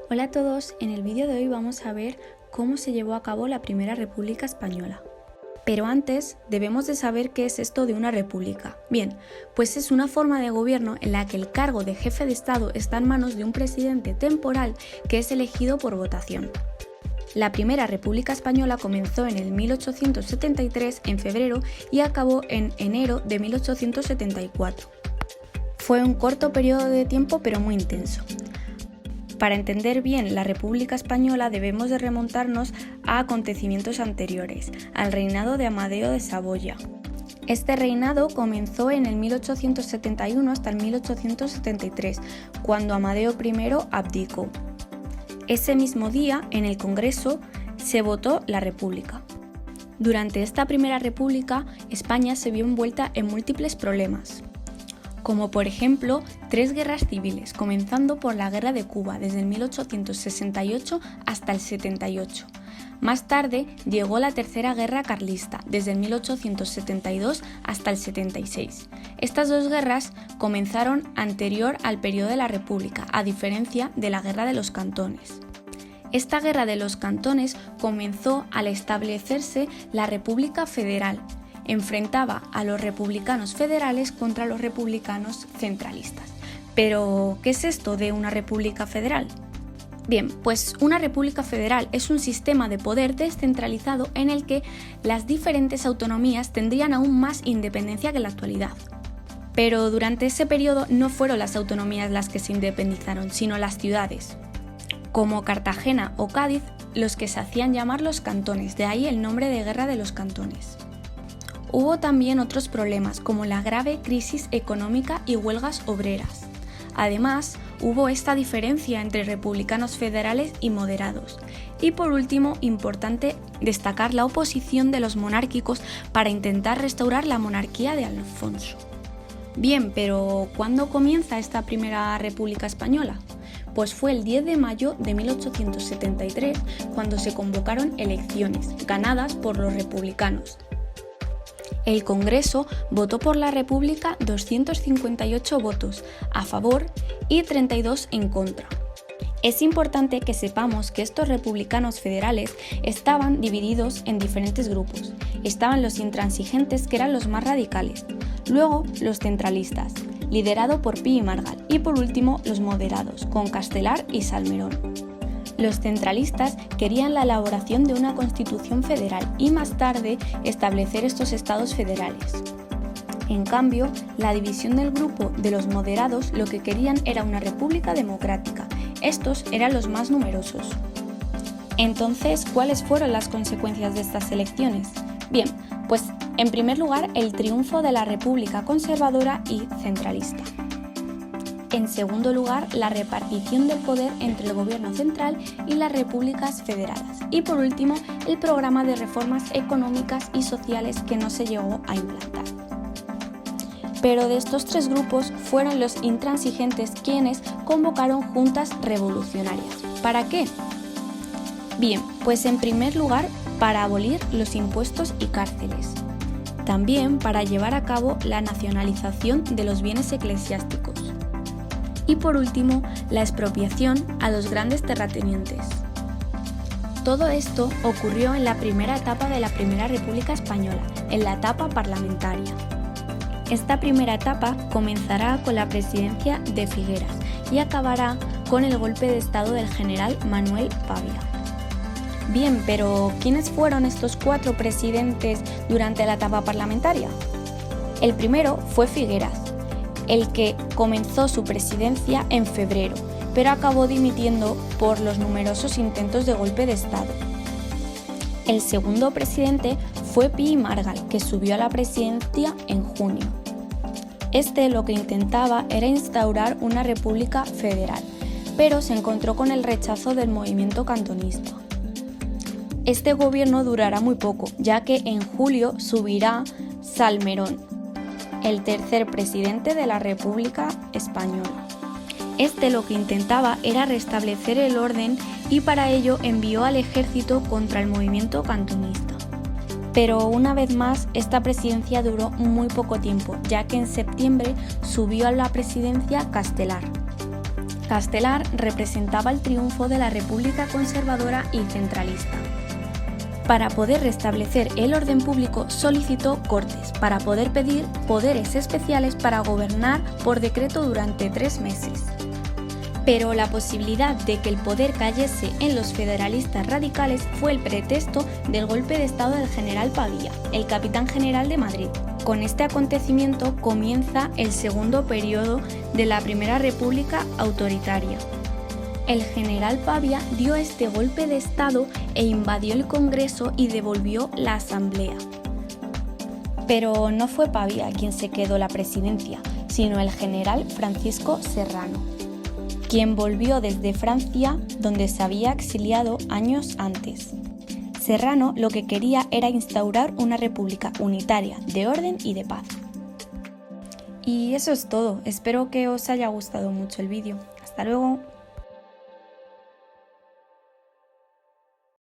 Hola a todos, en el vídeo de hoy vamos a ver cómo se llevó a cabo la Primera República Española. Pero antes debemos de saber qué es esto de una república. Bien, pues es una forma de gobierno en la que el cargo de jefe de Estado está en manos de un presidente temporal que es elegido por votación. La Primera República Española comenzó en el 1873 en febrero y acabó en enero de 1874. Fue un corto periodo de tiempo pero muy intenso. Para entender bien la República Española debemos de remontarnos a acontecimientos anteriores, al reinado de Amadeo de Saboya. Este reinado comenzó en el 1871 hasta el 1873, cuando Amadeo I abdicó. Ese mismo día, en el Congreso, se votó la República. Durante esta Primera República, España se vio envuelta en múltiples problemas, como por ejemplo 3 guerras civiles, comenzando por la Guerra de Cuba desde el 1868 hasta el 78. Más tarde llegó la Tercera Guerra Carlista, desde el 1872 hasta el 76. Estas 2 guerras comenzaron anterior al periodo de la República, a diferencia de la Guerra de los Cantones. Esta Guerra de los Cantones comenzó al establecerse la República Federal. Enfrentaba a los republicanos federales contra los republicanos centralistas. Pero, ¿qué es esto de una república federal? Bien, pues una república federal es un sistema de poder descentralizado en el que las diferentes autonomías tendrían aún más independencia que en la actualidad. Pero durante ese periodo no fueron las autonomías las que se independizaron, sino las ciudades, como Cartagena o Cádiz, los que se hacían llamar los cantones, de ahí el nombre de Guerra de los Cantones. Hubo también otros problemas, como la grave crisis económica y huelgas obreras. Además, hubo esta diferencia entre republicanos federales y moderados. Y por último, importante destacar la oposición de los monárquicos para intentar restaurar la monarquía de Alfonso. Bien, pero ¿cuándo comienza esta Primera República Española? Pues fue el 10 de mayo de 1873 cuando se convocaron elecciones, ganadas por los republicanos. El Congreso votó por la República 258 votos a favor y 32 en contra. Es importante que sepamos que estos republicanos federales estaban divididos en diferentes grupos. Estaban los intransigentes, que eran los más radicales, luego los centralistas, liderado por Pi y Margall, y por último los moderados, con Castelar y Salmerón. Los centralistas querían la elaboración de una constitución federal y más tarde establecer estos estados federales. En cambio, la división del grupo de los moderados lo que querían era una república democrática. Estos eran los más numerosos. Entonces, ¿cuáles fueron las consecuencias de estas elecciones? Bien, pues en primer lugar, el triunfo de la república conservadora y centralista. En segundo lugar, la repartición del poder entre el gobierno central y las repúblicas federadas. Y por último, el programa de reformas económicas y sociales que no se llegó a implantar. Pero de estos 3 grupos fueron los intransigentes quienes convocaron juntas revolucionarias. ¿Para qué? Bien, pues en primer lugar, para abolir los impuestos y cárceles. También para llevar a cabo la nacionalización de los bienes eclesiásticos. Y por último, la expropiación a los grandes terratenientes. Todo esto ocurrió en la primera etapa de la Primera República Española, en la etapa parlamentaria. Esta primera etapa comenzará con la presidencia de Figueras y acabará con el golpe de estado del general Manuel Pavía. Bien, pero ¿quiénes fueron estos 4 presidentes durante la etapa parlamentaria? El primero fue Figueras, el que comenzó su presidencia en febrero, pero acabó dimitiendo por los numerosos intentos de golpe de Estado. El segundo presidente fue Pi y Margall, que subió a la presidencia en junio. Este lo que intentaba era instaurar una república federal, pero se encontró con el rechazo del movimiento cantonista. Este gobierno durará muy poco, ya que en julio subirá Salmerón, el tercer presidente de la República Española. Este lo que intentaba era restablecer el orden y para ello envió al ejército contra el movimiento cantonista. Pero una vez más, esta presidencia duró muy poco tiempo, ya que en septiembre subió a la presidencia Castelar. Castelar representaba el triunfo de la República conservadora y centralista. Para poder restablecer el orden público solicitó Cortes para poder pedir poderes especiales para gobernar por decreto durante 3 meses. Pero la posibilidad de que el poder cayese en los federalistas radicales fue el pretexto del golpe de estado del general Pavía, el capitán general de Madrid. Con este acontecimiento comienza el segundo periodo de la Primera República autoritaria. El general Pavía dio este golpe de estado e invadió el Congreso y devolvió la Asamblea. Pero no fue Pavía quien se quedó la presidencia, sino el general Francisco Serrano, quien volvió desde Francia, donde se había exiliado años antes. Serrano lo que quería era instaurar una república unitaria, de orden y de paz. Y eso es todo, espero que os haya gustado mucho el vídeo. Hasta luego.